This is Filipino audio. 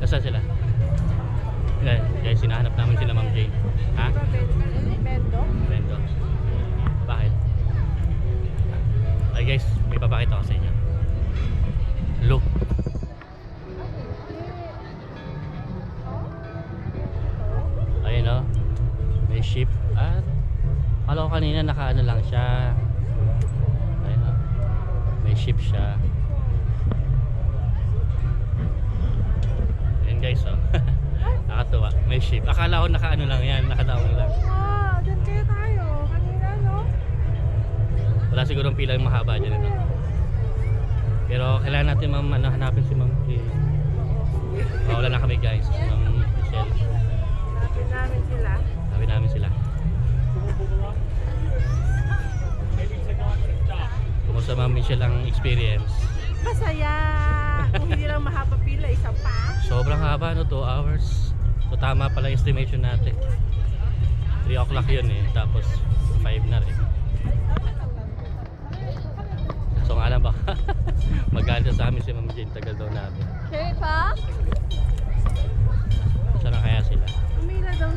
Nasaan sila? Guys, hinahanap namin sila Ma'am Jane. Ha? Bendo? Bendo. Bakit? Ay guys, may papakita ko sa inyo. Look. Ayun o. May ship. At kala ko kanina nakaano lang siya. Ayun o. May ship siya. Ayun guys o. Nakatuwa. May ship. Akala ko nakaano lang yan. Nakadaon lang. Ah, dyan kaya tayo. Kanina, no? Wala sigurong pila yung mahaba dyan ito. Pero kailangan natin hanapin si Ma'am Jane. Wala na kami guys. Ma'am Michelle. Hanapin namin sila. Sabi namin sila. Kumusta Ma'am Michelle ang experience? Masaya. Kung hindi lang mahaba pila, isa pa. Sobrang haba, no? 2 hours. So tama pala yung estimation natin. 3 o'clock yun eh. Tapos 5 na rin. So nga lang ba? Magalit sa amin si Ma'am Jane. Tagal daw natin. Okay pa? Saan na kaya sila? Umila daw